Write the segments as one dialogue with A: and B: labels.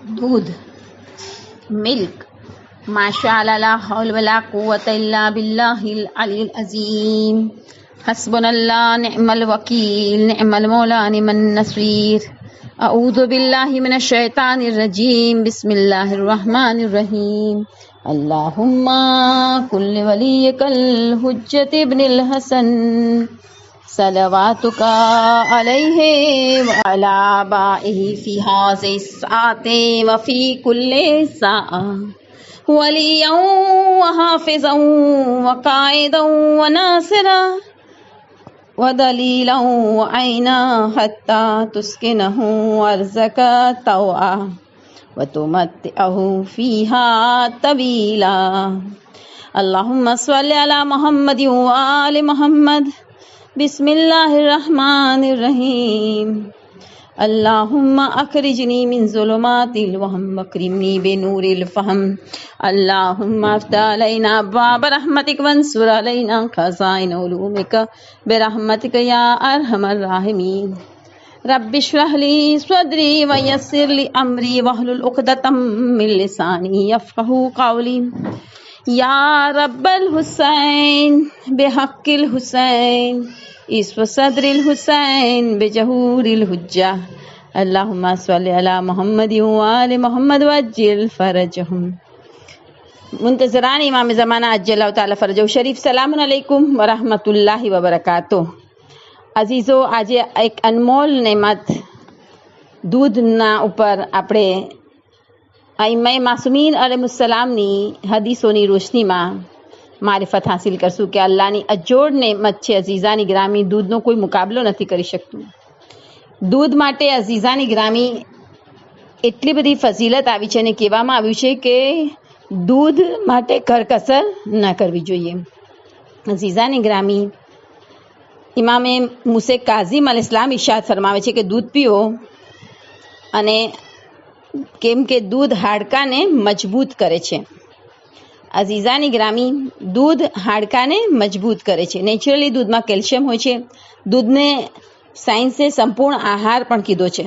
A: दूध, मिल्क। माशाअल्लाह, ला हौल वला कुव्वता इल्ला बिल्लाहिल अलील अज़ीम। हस्बुनल्लाह निअमल वकील, निअमल मौला निअमन नसीर। अऊज़ु बिल्लाहि मिनश शैतानिर रजीम। बिस्मिल्लाहिर रहमानिर रहीम। अल्लाहुम्मा कुल्लि वलियकल हुज्जत इब्निल हसन सलवातुका अलैहि व अला आबाइहि फी हाज़िहि साअति व फी कुल्लि साअ वलिय्यन व हाफ़िज़न व क़ाइदन व नासिरा व दलीलन व ऐना हत्ता तुस्किनहु अर्ज़का तौआ व तुमत्तिअहु फ़ीहा तवीला। अल्लाहुम्मा सल्लि अला मुहम्मद व आलि मुहम्मद। बिस्मिल्लाहिर्रहमानिर्रहीम। अल्लाहुम्मा अखरिजनी मिन ज़ुलुमातिल वहम वक्रिमनी बिनूरिल फ़हम। अल्लाहुम्मा अफ़्तह अलैना अब्वाब रहमतिक वंसुर अलैना ख़ज़ाइन उलूमिक बिरहमतिक या अरहमर राहिमीन। रब्बि इश्रह ली सदरी व यस्सिर ली अमरी वहलुल उक़दतम मिन लिसानी यफ़क़हू क़ौली। या रब्बल हुसैन बिहक़्क़िल हुसैन इस्व सदरिल हुसैन बिजहूरिल हुज्जा। अल्लाहुम्मा सल्लि अला मुहम्मद व आलि मुहम्मद वअज्जिल फ़रजहुम। मुंतज़रान इमाम ज़माना अज्जलल्लाहु ताला फ़रजहु शरीफ। सलामुन अलैकुम व रहमतुल्लाहि व बरकातुहु। अजीज़ो, આજે એક અનમોલ નેમત દૂધના ઉપર આપણે અઈમ્માએ માસૂમીન અલૈહિસ્સલામની હદીસોની રોશનીમાં મારિફત હાસિલ કરશું કે અલ્લાહની અજોડ નેમત છે અઝીઝાની ગ્રામી. દૂધનો કોઈ મુકાબલો નથી કરી શકતું. દૂધ માટે અઝીઝાની ગ્રામી એટલી બધી ફઝીલત આવી છે અને કહેવામાં આવ્યું છે કે દૂધ માટે કરકસર ન કરવી જોઈએ. અઝીઝાની ગ્રામી, ઇમામે મુસે કાઝિમ અલ ઇસ્લામ ઇરશાદ ફરમાવે છે કે દૂધ પીઓ, અને કેમ કે દૂધ હાડકાને મજબૂત કરે છે. અઝીઝાની ગ્રામી, દૂધ હાડકાને મજબૂત કરે છે. નેચરલી દૂધમાં કેલ્શિયમ હોય છે. દૂધને સાયન્સે સંપૂર્ણ આહાર પણ કીધો છે.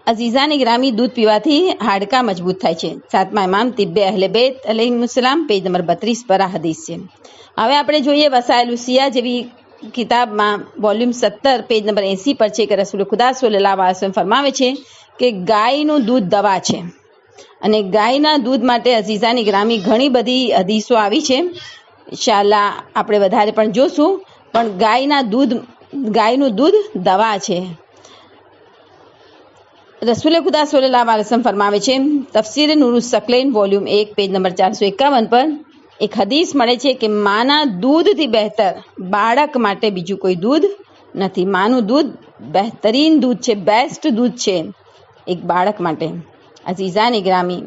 A: અઝીઝાની ગ્રામી, દૂધ પીવાથી હાડકા મજબૂત થાય છે. સાતમા ઇમામ તિબ્બે અહલે બેત અલૈહિસ્સલામ પેજ નંબર 32 પર આ હદીસ છે. હવે આપણે જોઈએ વસાઇલુસ સિયા જેવી કિતાબમાં વોલ્યુમ 17 પેજ નંબર 80 પર છે કે રસૂલ ખુદા સલ્લલ્લાહુ અલૈહિ વસલ્લમ ફરમાવે છે કે ગાયનું દૂધ દવા છે. અને ગાયના દૂધ માટે અઝીઝાની ગ્રામી ઘણી બધી હદીસો આવી છે. ઇન્શાઅલ્લાહ આપણે વધારે પણ જોશું, પણ ગાયનું દૂધ દવા છે. રસૂલ ખુદા સલ્લલ્લાહુ અલૈહિ વસલ્લમ ફરમાવે છે, તફસીર નૂરુસ શકલૈન વોલ્યુમ 1 પેજ નંબર 451 પર એક હદીસ મળે છે કે માના દૂધથી બહેતર બાળક માટે બીજું કોઈ દૂધ નથી. માનું દૂધ બહેતરીન દૂધ છે, બેસ્ટ દૂધ છે એક બાળક માટે. અઝીઝાની ગ્રામી,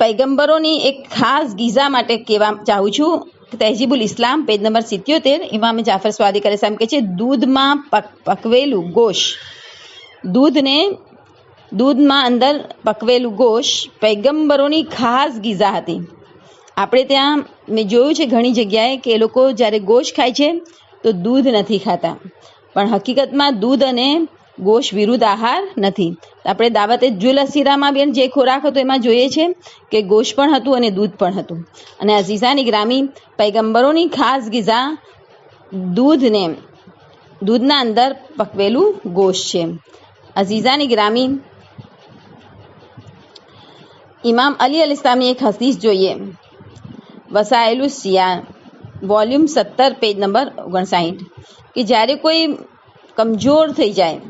A: પૈગંબરોની એક ખાસ ગીઝા માટે કહેવા ચાહું છું. તહેજીબુલ ઇસ્લામ પેજ નંબર 77 ઇમામ જાફર સ્વાદિક અલૈહિસ્સલામ કહે છે, દૂધમાં પકવેલું ગોશ, દૂધમાં અંદર પકવેલું ગોશ પૈગંબરોની ખાસ ગીઝા હતી. આપણે ત્યાં મેં જોયું છે ઘણી જગ્યાએ કે એ લોકો જ્યારે ગોશ ખાય છે તો દૂધ નથી ખાતા, પણ હકીકતમાં દૂધ અને ગોશ વિરુદ્ધ આહાર નથી. આપણે દાવતે જુલ અસીરામાં બેન જે ખોરાક હતો એમાં જોઈએ છે કે ગોશ પણ હતું અને દૂધ પણ હતું. અને અઝીઝાની ગ્રામી, પૈગંબરોની ખાસ ગીઝા દૂધના અંદર પકવેલું ગોશ છે. અઝીઝાની ગ્રામી, ઇમામ અલી અલ ઇસ્લામની એક હદીસ જોઈએ. વસાઇલુસ સિયા વોલ્યુમ 17 પેજ નંબર 59 કે જ્યારે કોઈ કમજોર થઈ જાય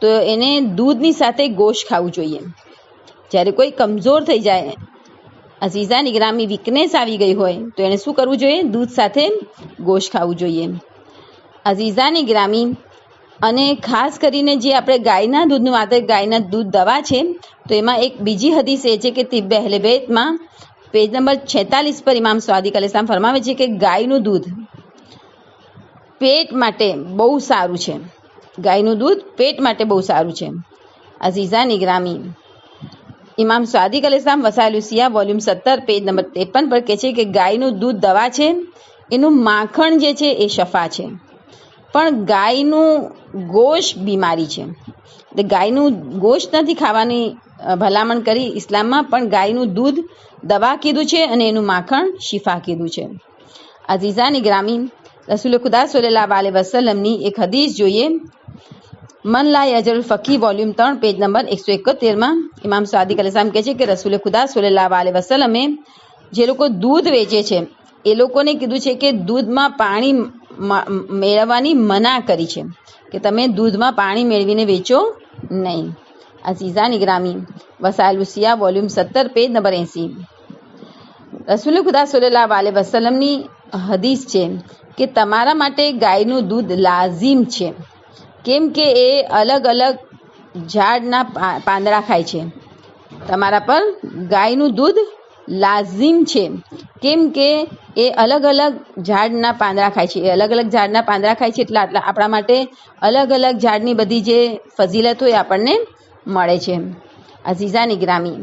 A: તો એને દૂધની સાથે ગોશ ખાવું જોઈએ. જ્યારે કોઈ કમજોર થઈ જાય, અઝીઝાની ગ્રામી, વીકનેસ આવી ગઈ હોય તો એને શું કરવું જોઈએ? દૂધ સાથે ગોશ ખાવું જોઈએ. અઝીઝાની ગ્રામી, અને ખાસ કરીને જે આપણે ગાયના દૂધની વાત કરીએ, ગાયના દૂધ દવા છે, તો એમાં એક બીજી હદીસ એ છે કે તિબ્બે અહલે બેતમાં પેજ નંબર 46 પર ઇમામ સ્વાદિક અલૈહિસ્સલામ ફરમાવે છે કે ગાયનું દૂધ પેટ માટે બહુ સારું છે. ગાયનું દૂધ પેટ માટે બહુ સારું છે. અઝીઝાની ગ્રામી, ઇમામ સ્વાદિક અલૈહિસ્સલામ વસાઇલુસ સિયા વોલ્યુમ 17 પેજ નંબર 53 પર કહે છે કે ગાયનું દૂધ દવા છે, એનું માખણ જે છે એ શફા છે. પણ ગાયનું ગોશ્ત બીમારી છે. એટલે ગાયનું ગોશ્ત નથી ખાવાની ભલામણ કરી ઇસ્લામમાં, પણ ગાયનું દૂધ દવા કીધું છે અને એનું માખણ શિફા કીધું છે. અઝીઝાની ગ્રામી, રસૂલ ખુદા સલ્લલ્લાહુ અલૈહિ વસલ્લમની એક હદીસ જોઈએ. મન લા યજરુલ ફકી વોલ્યુમ 3 પેજ નંબર 171માં ઇમામ સાદિક અલૈહિસ્સલામ કહે છે કે રસૂલ ખુદા સલ્લલ્લાહુ અલૈહિ વસલ્લમે જે લોકો દૂધ વેચે છે એ લોકોને કીધું છે કે દૂધમાં પાણી મેળવવાની મના કરી છે, કે તમે દૂધમાં પાણી મેળવીને વેચો નહીં. અઝીઝાની Grammy, વસાઇલ ઉસિયા volume 17 page number 80. Rasool ખુદા સલ્લલ્લાહુ અલૈહિ વસલ્લમની હદીસ છે કે તમારા માટે ગાયનું દૂધ લાઝિમ છે, કેમ કે એ અલગ અલગ ઝાડના પાંદડા ખાય છે. તમારા પર ગાયનું દૂધ લાઝિમ છે, કેમ કે એ અલગ અલગ ઝાડના પાંદડા ખાય છે. એ અલગ અલગ ઝાડના પાંદડા ખાય છે એટલે આપણા માટે અલગ અલગ ઝાડની બધી જે ફઝીલત હોય આપણને મળે છે. અઝીઝાની ગ્રામી,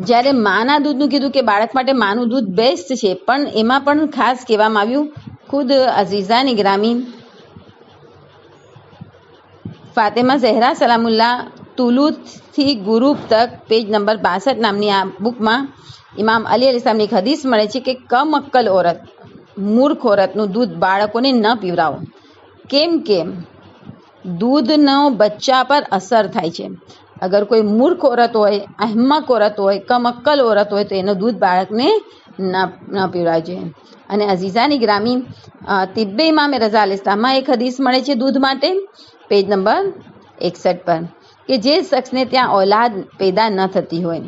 A: જ્યારે માના દૂધનું કીધું કે બાળક માટે માનું દૂધ બેસ્ટ છે, પણ એમાં પણ ખાસ કહેવામાં આવ્યું. ખુદ અઝીઝાની ગ્રામી ફાતેમા ઝહેરા સલામુલ્લાહ તુલુથી ગુરુબ તક પેજ નંબર 62 નામની આ બુકમાં ઇમામ અલી અલીસ્લામની એક હદીસ મળે છે કે કમ અક્કલ ઓરત, મૂર્ખ ઓરતનું દૂધ બાળકોને ન પીવડાવો, કેમ કે દૂધનો બચ્ચા પર અસર થાય છે. અગર કોઈ મૂર્ખ ઓરત હોય, અહેમક ઓરત હોય, કમ અક્કલ ઓરત હોય તો એનું દૂધ બાળકને ન પીવડાવવું જોઈએ. અને અઝીઝાની ગ્રામી તિબ્બે ઇમામે રઝા અલૈહિસ્સલામમાં એક હદીસ મળે છે દૂધ માટે પેજ નંબર 61 પર, કે જે શખ્સને ત્યાં ઔલાદ પેદા ન થતી હોય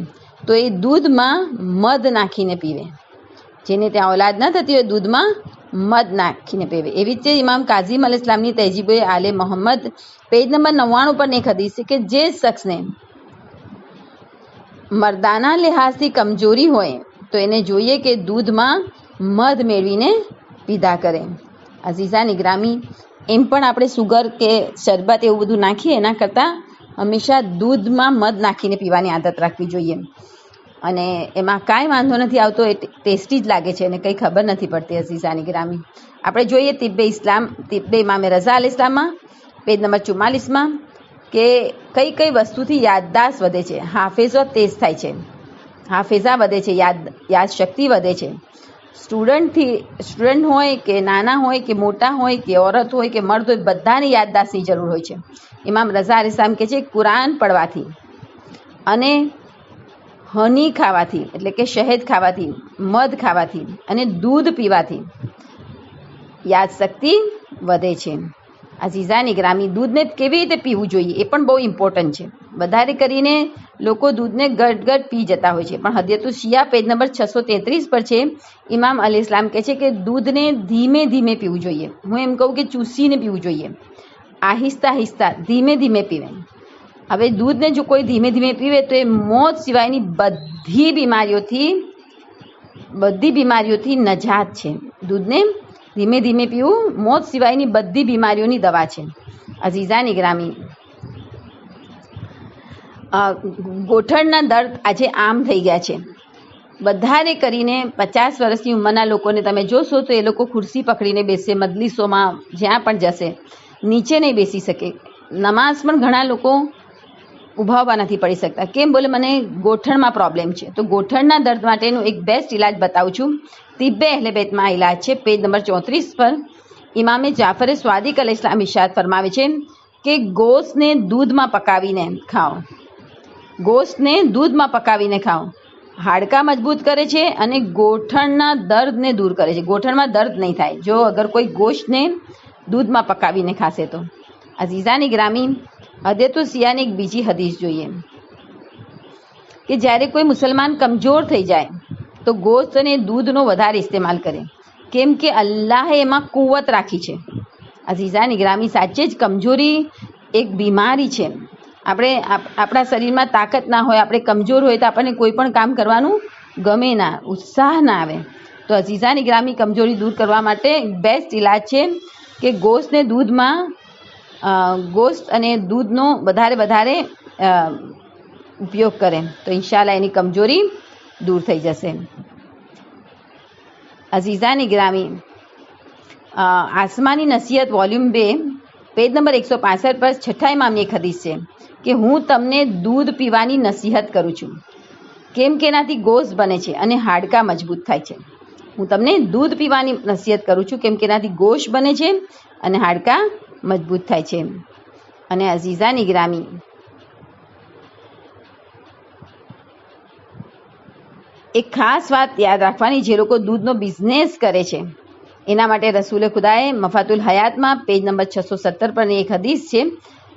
A: તો એ દૂધમાં મધ નાખીને પીવે. જેને ત્યાં ઔલાદ ન થતી હોય દૂધમાં મધ નાખીને પીવે. એવી રીતે ઇમામ કાઝીમ અલૈહિસ્સલામની તહેજીબે આલે મોહમ્મદ પેજ નંબર 99 પર એક હદીસ છે કે જે શખ્સને મર્દાના લિહાઝથી કમજોરી હોય તો એને જોઈએ કે દૂધમાં મધ મેળવીને પીધા કરે. અઝીઝાની ગ્રામી, એમ પણ આપણે સુગર કે શરબત એવું બધું નાખીએ એના કરતાં હંમેશા દૂધમાં મધ નાખીને પીવાની આદત રાખવી જોઈએ. અને એમાં કાંઈ વાંધો નથી આવતો, એ ટેસ્ટી જ લાગે છે અને કંઈ ખબર નથી પડતી. અઝીઝાની ગ્રામી, આપણે જોઈએ તિબ્બે ઇમામે રઝા અલૈહિસ્સલામમાં પેજ નંબર 44માં કે કઈ કઈ વસ્તુથી યાદદાસ્ત વધે છે, હાફેઝો તેજ થાય છે, હાફેઝા વધે છે, યાદ શક્તિ વધે છે. સ્ટુડન્ટ હોય કે નાના હોય કે મોટા હોય કે ઓરત હોય કે મર્દ હોય, બધાને યાદદાસ્તની જરૂર હોય છે. ઇમામ રઝા અલૈહિસ્સલામ કહે છે કુરાન પડવાથી અને હની ખાવાથી એટલે કે શહેદ ખાવાથી, મધ ખાવાથી અને દૂધ પીવાથી યાદશક્તિ વધે છે. અઝીઝાની ગ્રામી, દૂધને કેવી રીતે પીવું જોઈએ એ પણ બહુ ઇમ્પોર્ટન્ટ છે. વધારે કરીને લોકો દૂધને ગટ પી જતા હોય છે, પણ હદિયતુલ શિયા પેજ નંબર 633 પર છે. ઇમામ અલી ઇસ્લામ કહે છે કે દૂધને ધીમે ધીમે પીવું જોઈએ. હું એમ કહું કે ચૂસીને પીવું જોઈએ, આહિસ્તા આહિસ્તા ધીમે ધીમે પીવે. હવે દૂધને જો કોઈ ધીમે ધીમે પીવે તો એ મોત સિવાયની બધી બીમારીઓથી નજાત છે. દૂધને ધીમે ધીમે પીવું મોત સિવાયની બધી બીમારીઓની દવા છે. અઝીઝાની ગ્રામી, ગોઠણના દર્દ આજે આમ થઈ ગયા છે. વધારે કરીને 50 વર્ષની ઉંમરના લોકોને તમે જોશો તો એ લોકો ખુરશી પકડીને બેસે, મજલિસોમાં જ્યાં પણ જશે નીચે નહીં બેસી શકે. નમાઝ પણ ઘણા લોકો ઊભા ઊભા નથી પડી શકતા. કેમ? બોલે મને ગોઠણમાં પ્રોબ્લેમ છે. તો ગોઠણના દર્દ માટેનું એક બેસ્ટ ઇલાજ બતાવું છું. તિબ્બે અહલે બેતમાં ઇલાજ છે પેજ નંબર 34 પર. ઇમામે જાફરે સ્વાદિક અલૈહિસ્સલામ ઇરશાદ ફરમાવે છે કે ગોશ્તને દૂધમાં પકાવીને ખાઓ, ગોશ્તને દૂધમાં પકાવીને ખાઓ. હાડકાં મજબૂત કરે છે અને ગોઠણના દર્દને દૂર કરે છે. ગોઠણમાં દર્દ નહીં થાય જો અગર કોઈ ગોશ્તને દૂધમાં પકાવીને ખાશે તો. અઝીઝાની ગ્રામી, હદિયતુલ શિયાની એક બીજી હદીસ જોઈએ કે જ્યારે કોઈ મુસલમાન કમજોર થઈ જાય તો ગોશ્ત અને દૂધનો વધારે ઇસ્તેમાલ કરે, કેમ કે અલ્લાહે એમાં કુવત રાખી છે. અઝીઝાની ગ્રામી, સાચે જ કમજોરી એક બીમારી છે. આપણા શરીરમાં તાકાત ના હોય, આપણે કમજોર હોય તો આપણને કોઈ પણ કામ કરવાનું ગમે ના, ઉત્સાહ ના આવે. તો અઝીઝાની ગ્રામી, કમજોરી દૂર કરવા માટે બેસ્ટ ઇલાજ છે કે ગોશ્ત અને દૂધનો વધારે ઉપયોગ કરે તો ઇન્શાલ્લાહ એની કમજોરી દૂર થઈ જશે. અઝીઝાની ગ્રામી, આસમાની નસીહત વોલ્યુમ 2 પેજ નંબર 165 પર 6 ઇમામની એક હદીસ છે કે હું તમને દૂધ પીવાની નસીહત કરું છું, કેમ કે એનાથી ગોશ બને છે અને હાડકાં મજબૂત થાય છે. હું તમને દૂધ પીવાની નસીહત કરું છું કેમ કે એનાથી ગોશ બને છે અને હાડકાં મજબૂત થાય છે. અને અઝીઝાની ગ્રામી, એક ખાસ વાત યાદ રાખવાની, જે લોકો દૂધનો બિઝનેસ કરે છે એના માટે રસૂલે ખુદાએ મફાતુલ હયાતમાં પેજ નંબર 617 પરની એક હદીસ છે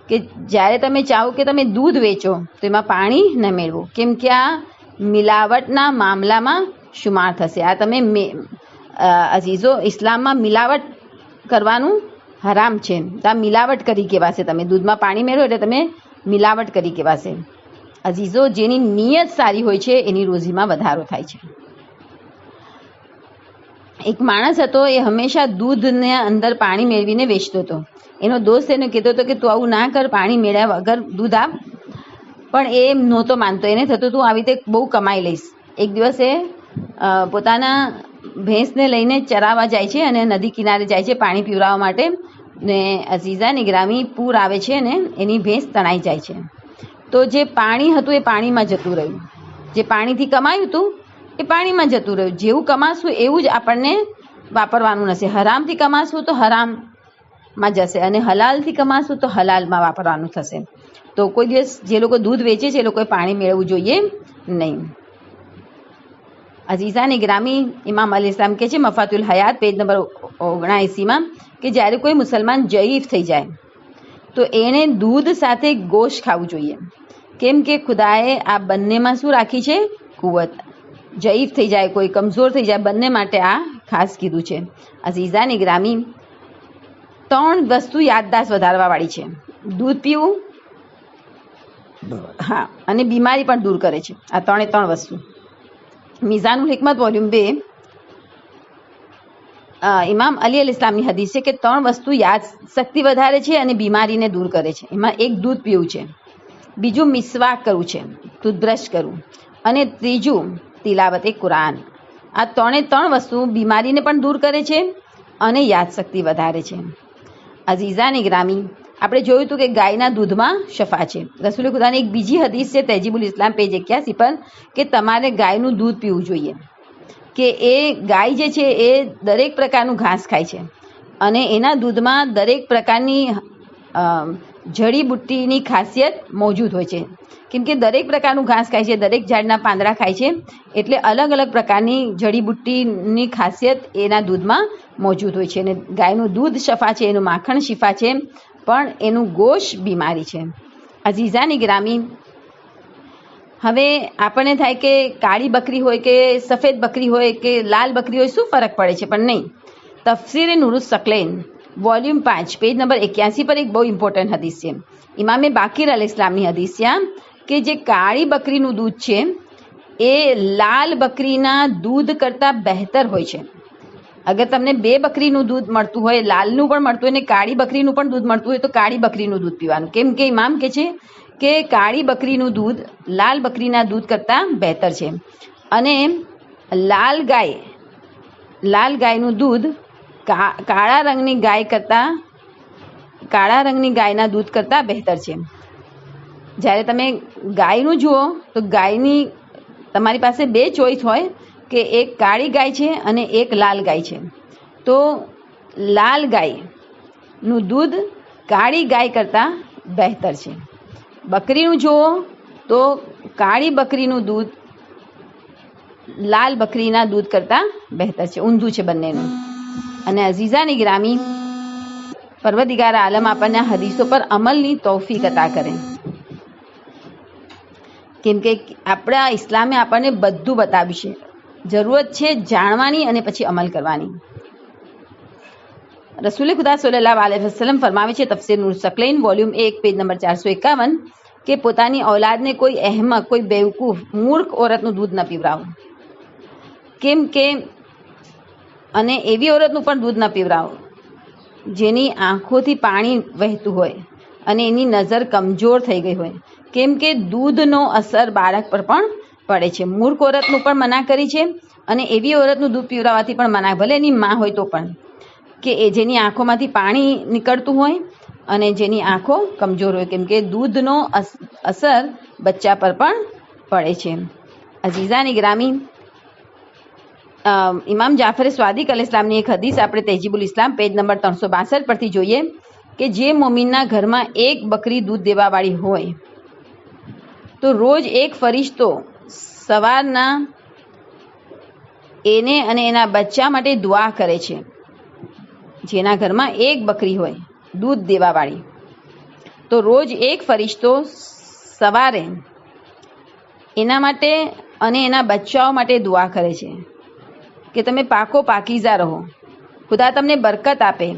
A: કે જ્યારે તમે ચાહો કે તમે દૂધ વેચો તો એમાં પાણી ન મેળવો, કેમ કે આ મિલાવટના મામલામાં શુમાર થશે. આ તમે અઝીઝો, ઇસ્લામમાં મિલાવટ કરવાનું હરામ છે. તો આ મિલાવટ કરી કહેવાશે. તમે દૂધમાં પાણી મેળવો એટલે તમે મિલાવટ કરી કહેવાશે. અઝીઝો, જેની નિયત સારી હોય છે એની રોજીમાં વધારો થાય છે. એક માણસ હતો, એ હંમેશા દૂધને અંદર પાણી મેળવીને વેચતો હતો. એનો દોસ્ત એને કહેતો હતો કે તું આવું ના કર, પાણી મેળવ્યા વગર દૂધ આપ, પણ એ નહોતો માનતો. એને થતું તું આવી રીતે બહુ કમાઈ લઈશ. એક દિવસે પોતાના ભેંસને લઈને ચરાવવા જાય છે અને નદી કિનારે જાય છે પાણી પીવડાવવા માટે, ને અઝીઝાની ગ્રામી પૂર આવે છે ને એની ભેંસ તણાઈ જાય છે. તો જે પાણી હતું એ પાણીમાં જતું રહ્યું. જે પાણીથી કમાયું હતું એ પાણીમાં જતું રહ્યું. જેવું કમાશું એવું જ આપણને વાપરવાનું નથી. હરામથી કમાશું તો હરામમાં જશે અને હલાલથી કમાશું તો હલાલમાં વાપરવાનું થશે. તો કોઈ દિવસ જે લોકો દૂધ વેચે છે એ લોકોએ પાણી મેળવવું જોઈએ નહીં. અઝીઝાની ગ્રામી, ઇમામ અલી ઇસ્લામ કહે છે મફાતુલ હયાત પેજ નંબર 79માં કે જ્યારે કોઈ મુસલમાન જયીફ થઈ જાય તો એણે દૂધ સાથે ગોશ ખાવું જોઈએ, કેમ કે ખુદાએ આ બંનેમાં શું રાખી છે? કુવત. જયીફ થઈ જાય, કોઈ કમજોર થઈ જાય, બંને માટે આ ખાસ કીધું છે. અઝીઝાની ગ્રામી, 3 વસ્તુ યાદદાસ્ત વધારવા વાળી છે: દૂધ પીવું, હા, અને બીમારી પણ દૂર કરે છે. આ 3 વસ્તુ. મિઝાનુલ હિકમત વોલ્યુમ 2 ઇમામ અલી અલ ઇસ્લામની હદીસ છે કે 3 વસ્તુ યાદ શક્તિ વધારે છે અને બીમારીને દૂર કરે છે. એમાં એક દૂધ પીવું છે, બીજું મિસવાક કરવું છે, ટૂથબ્રશ કરવું, અને ત્રીજું તિલાવત કુરાન. આ 3 વસ્તુ બીમારીને પણ દૂર કરે છે અને યાદશક્તિ વધારે છે. અઝીઝાની ગ્રામી, આપણે જોયું હતું કે ગાયના દૂધમાં શફા છે. રસૂલ ખુદાની એક બીજી હદીસ છે તહેજીબુલ ઇસ્લામ પેજ 81 પર કે તમારે ગાયનું દૂધ પીવું જોઈએ, કે એ ગાય જે છે એ દરેક પ્રકારનું ઘાસ ખાય છે અને એના દૂધમાં દરેક પ્રકારની જડીબુટ્ટીની ખાસિયત મોજૂદ હોય છે. કેમ કે દરેક પ્રકારનું ઘાસ ખાય છે, દરેક ઝાડના પાંદડા ખાય છે, એટલે અલગ અલગ પ્રકારની જડીબુટ્ટીની ખાસિયત એના દૂધમાં મોજૂદ હોય છે. અને ગાયનું દૂધ શફા છે, એનું માખણ શિફા છે, પણ એનું ગોશ બીમારી છે. અઝીઝાની ગ્રામી, હવે આપણને થાય કે કાળી બકરી હોય કે સફેદ બકરી હોય કે લાલ બકરી હોય, શું ફરક પડે છે? પણ નહીં. તફસીરે નુરુસ સકલૈન વોલ્યુમ 5 પેજ નંબર 81 પર એક બહુ ઇમ્પોર્ટન્ટ હદીસ છે. ઇમામે બાકીર અલ ઇસ્લામની હદીસ છે કે જે કાળી બકરીનું દૂધ છે એ લાલ બકરીના દૂધ કરતાં બહેતર હોય છે. અગર તમને 2 બકરીનું દૂધ મળતું હોય, લાલનું પણ મળતું હોય ને કાળી બકરીનું પણ દૂધ મળતું હોય, તો કાળી બકરીનું દૂધ પીવાનું. કેમ કે ઇમામ કહે છે કે કાળી બકરીનું દૂધ લાલ બકરીના દૂધ કરતાં બહેતર છે અને લાલ ગાયનું દૂધ કાળા રંગની ગાયના દૂધ કરતાં બહેતર છે. જ્યારે તમે ગાયનું જુઓ તો ગાયની તમારી પાસે 2 ચોઈસ હોય કે એક કાળી ગાય છે અને એક લાલ ગાય છે. તો લાલ ગાયનું દૂધ કાળી ગાય કરતાં બહેતર છે. બકરીનું જુઓ તો કાળી બકરીનું દૂધ લાલ બકરીના દૂધ કરતાં બહેતર છે. ઊંધું છે બંનેનું. અને અઝીઝાની ગ્રામી, પરવરદિગાર આલમ આપણને હદીસો પર અમલની તૌફીક અતા કરે. કેમ કે આપણા ઇસ્લામે આપણને બધું બતાવ્યું છે. જરૂરત છે જાણવાની અને પછી અમલ કરવાની. રસૂલ ખુદા સલ્લલ્લાહુ અલૈહિ વસલ્લમ ફરમાવે છે તફસીર નુર સકલૈન વોલ્યુમ 1 પેજ નંબર 451 કે પોતાની ઔલાદને કોઈ અહેમક, કોઈ બેવકૂફ, મૂર્ખ ઓરતનું દૂધ ન પીવડાવો. કેમ કે અને એવી ઓરતનું પણ દૂધ ન પીવડાવો જેની આંખોથી પાણી વહેતું હોય અને એની નજર કમજોર થઈ ગઈ હોય. કેમ કે દૂધનો અસર બાળક પર પણ પડે છે. મૂર્ખ ઓરતનું પણ મના કરી છે અને એવી ઓરતનું દૂધ પીવડાવવાથી પણ મના, ભલે એની માં હોય તો પણ. કે એ જેની આંખોમાંથી પાણી નીકળતું હોય અને જેની આંખો કમજોર હોય, કેમ કે દૂધનો અસર બચ્ચા પર પણ પડે છે. અઝીઝાની ગ્રામી, ઇમામ જાફર સ્વાદિક અલૈહિસ્સલામની એક હદીસ આપણે તહેજીબુલ ઇસ્લામ પેજ નંબર 362 પરથી જોઈએ કે જે મોમિનના ઘરમાં એક બકરી દૂધ દેવાવાળી હોય તો રોજ એક ફરિશ્તો સવારના એને અને એના બચ્ચા માટે દુઆ કરે છે. જેના ઘરમાં એક બકરી હોય દૂધ દેવાવાળી તો રોજ એક ફરિશ્તો સવારે એના માટે અને એના બચ્ચાઓ માટે દુઆ કરે છે કે તમે પાકો પાકીઝા રહો, ખુદા તમને બરકત આપે,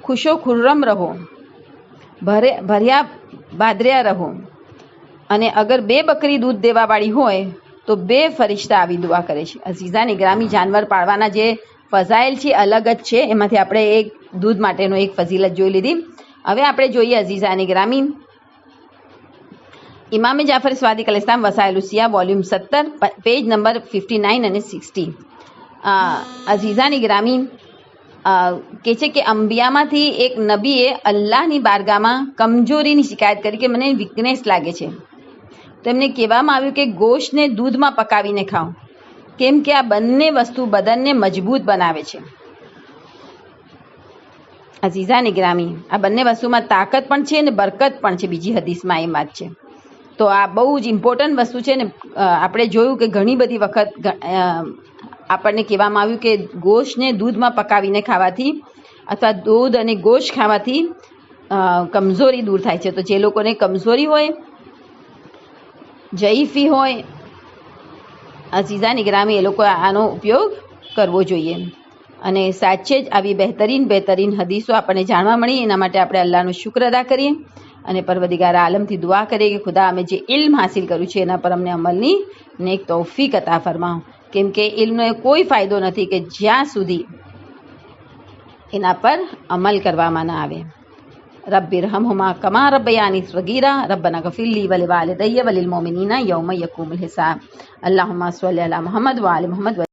A: ખુશો ખુર્રમ રહો, ભર્યા ભાદર્યા રહો. અને અગર 2 બકરી દૂધ દેવાવાળી હોય તો 2 ફરિશ્તા આવી દુઆ કરે છે. અઝીઝાની ગ્રામી, જાનવર પાળવાના જે ફઝાઇલ છે અલગ જ છે. એમાંથી આપણે એક દૂધ માટેનો એક ફઝીલત જોઈ લીધી. હવે આપણે જોઈએ અઝીઝાની Grammy, ઇમામે Jafar સ્વાદિક અલૈહિસ્સલામ વસાયલુસિયા volume 17 page number 59 અને 60. અઝીઝાની ગ્રામી કહે છે કે અંબિયામાંથી એક નબીએ અલ્લાહની બારગામાં કમજોરીની શિકાયત કરી કે મને વીકનેસ લાગે છે. તો એમને કહેવામાં આવ્યું કે ગોશતને દૂધમાં પકાવીને ખાઓ, કેમ કે આ બંને વસ્તુ બદનને મજબૂત બનાવે છે. અઝીઝાની ગ્રામી, આ બંને વસ્તુમાં તાકાત પણ છે અને બરકત પણ છે. બીજી હદીસમાં એ વાત છે. તો આ બહુ જ ઇમ્પોર્ટન્ટ વસ્તુ છે ને. આપણે જોયું કે ઘણી બધી વખત આપણને કહેવામાં આવ્યું કે ગોશતને દૂધમાં પકાવીને ખાવાથી અથવા દૂધ અને ગોશત ખાવાથી કમજોરી દૂર થાય છે. તો જે લોકોને કમજોરી હોય, જઈફી હોય, અઝીઝાની ગ્રામી, એ લોકો આનો ઉપયોગ કરવો જોઈએ. અને સાચે જ આવી બહેતરીન હદીસો આપણને જાણવા મળી. એના માટે આપણે અલ્લાહનો શુક્ર અદા કરીએ અને પરવદિગાર આલમથી દુઆ કરીએ કે ખુદા અમે જે ઇલ્મ હાસિલ કર્યું છે એના પર અમને અમલની નેક તૌફીક અતા ફરમાવો. કેમ કે ઇલ્મનો કોઈ ફાયદો નથી કે જ્યાં સુધી એના પર અમલ કરવામાં ના આવે. રબ્બિરહમહુમા કમા રબ્બયાની સગીરા રબ્બના ગફિર લી વલિવાલિદય્ય વલિલમુમિનીના યૌમ યકૂમુલ હિસાબ. અલ્લાहुम्मा સલ્લી અલા મુહમ્મદ વ આલી મુહમ્મદ.